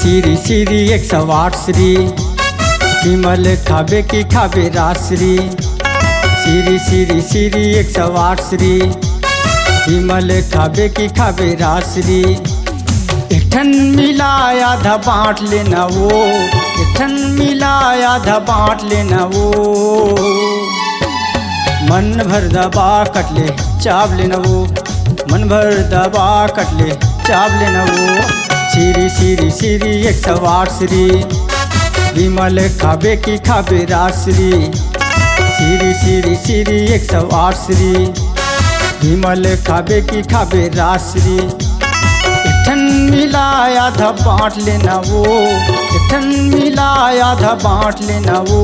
श्री श्री 108 श्री विमल खावे की खावे राश्री। श्री श्री श्री 108 श्री विमल खावे की खावे राश्री। इठन मिला आधा बाँट लेना वो, इठन मिला आधा बाँट लेना वो। मन भर दबा कटले चाव लेना वो, मन भर दबा कटले चाव लेना वो। श्री श्री श्री 108 श्री विमल खावे की खावे राश्री। श्री श्री श्री 108 श्री विमल खावे की खावे राश्री। इठन मिला आधा बाँट लेना वो, इठन मिला आधा बाँट लेना वो।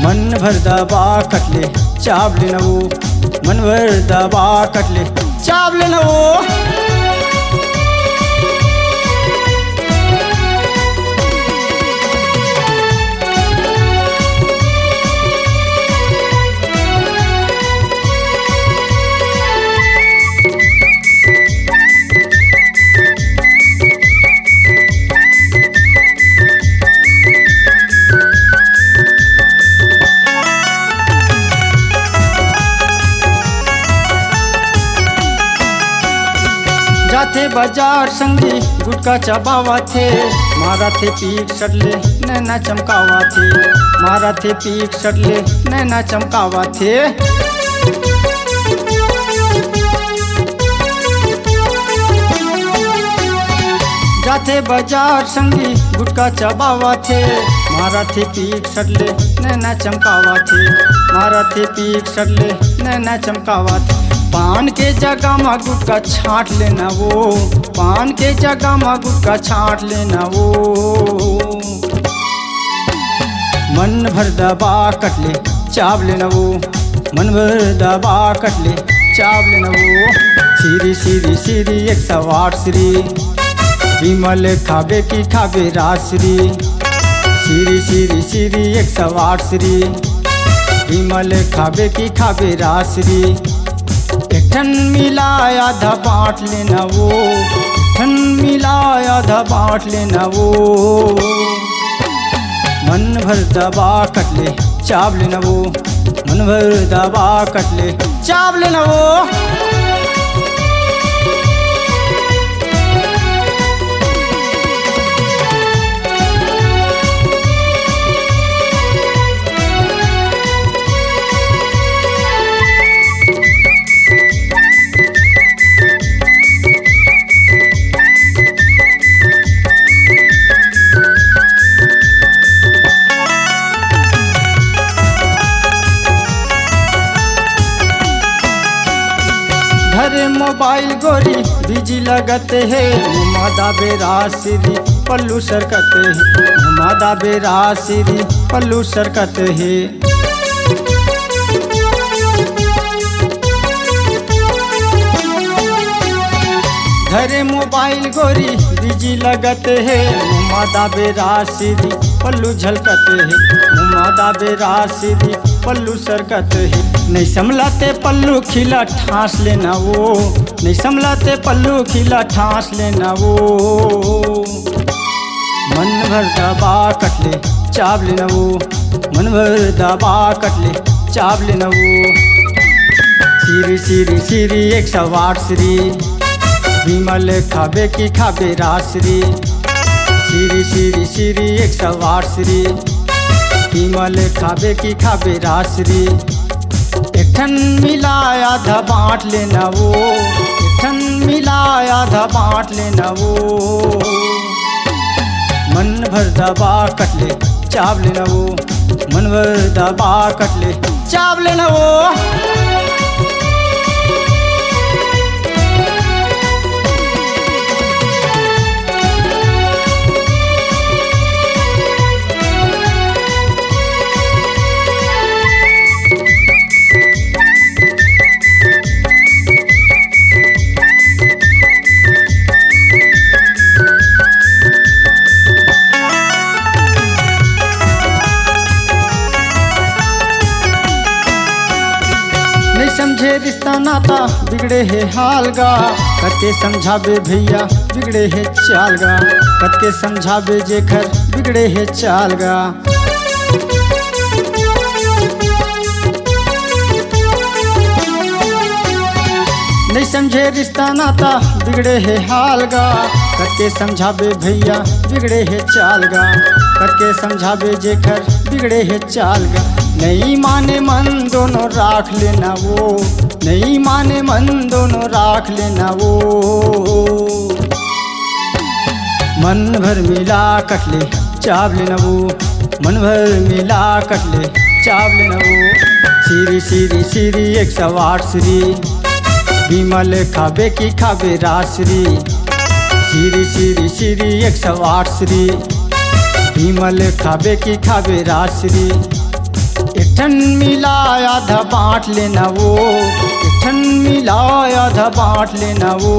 मन भर दबा कटले चाव लेना वो, मन भर दबा कटले चाव लेना वो। जाते बाजार संगी गुटका चबावा थे, मारा थे पीक सटले नैना चमकावा थे, मारा थे पीक सटले नैना चमकावा थे। जाते बाजार संगी गुटका चबावा थे, मारा थे पीक सटले नैना चमकावा थे, मारा थे पीक सटले नैना चमकावा थे। पान के जगह में गुटका छाँट लेना वो, पान के जगह में गुटका छाँट लेना वो। मन भर दबा कटले चाव लेना वो, मन भर दबा कटले चाव लेना वो। श्री श्री श्री 108 श्री विमल खावे की खावे राश्री। श्री श्री श्री 108 श्री विमल खावे की खावे राश्री। इठन मिला आधा बाँट लेना वो, इठन मिला आधा बाँट लेना वो। मन भर दबा कटले चाव लेना वो, मन भर दबा कटले चाव लेना वो। घरे मोबाइल गोरी बिजी लगते है, मादा बेरासिरी पल्लू सरकते है, मादा बेरासिरी पल्लू सरकते है। घरे मोबाइल गोरी बिजी लगते है, मादा बेरासिरी पल्लू झलकते है, मादा बेरासिरी पल्लू सरकते है। नहीं संभलाते पल्लू खिला ठांस लेना वो, नहीं संभलाते पल्लू खिला ठांस लेना वो। मन भर दबा कटले चाव लेना वो, मन भर दबा कटले चाव लेना वो। श्री श्री श्री 108 श्री विमल खावे की खावे राश्री। श्री श्री श्री 108 श्री विमल खावे की खावे राश्री। इठन मिला आधा बाँट लेना वो, इठन मिला आधा बाँट लेना वो। मन भर दबा कटले चाव लेना वो, मन भर दबा कटले चाव लेना वो। समझे रिश्ता नाता बिगड़े है हाल गा, कत्के समझाबे भैया बिगड़े है चाल गा, कत्के समझाबे जेखर बिगड़े है चाल गा। नहीं समझे रिश्ता नाता बिगड़े है हाल गा, कत्के समझाबे भैया बिगड़े है चाल गा, कत्के समझाबे जेखर बिगड़े है चाल गा। नहीं माने मन दोनों राख लेना वो, नहीं माने मन दोनों राख लेना वो। मन भर मिला कटले चाव लेना वो, मन भर मिला कटले चाव लेना वो। सीरी सीरी सीरी 108 श्री विमल खाबे की खाबे राश्री। सीरी सीरी सीरी 108 श्री विमल खाबे की खाबे राश्री। एक ठन मिला आधा बाँट लेना वो, एक ठन मिला आधा बाँट लेना वो।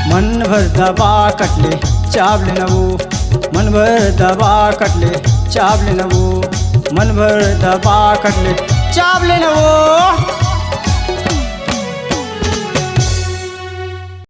मन भर दबा कटले चाव लेना वो, मन भर दबा कटले चाव लेना वो, मन भर दबा कटले चाव लेना वो।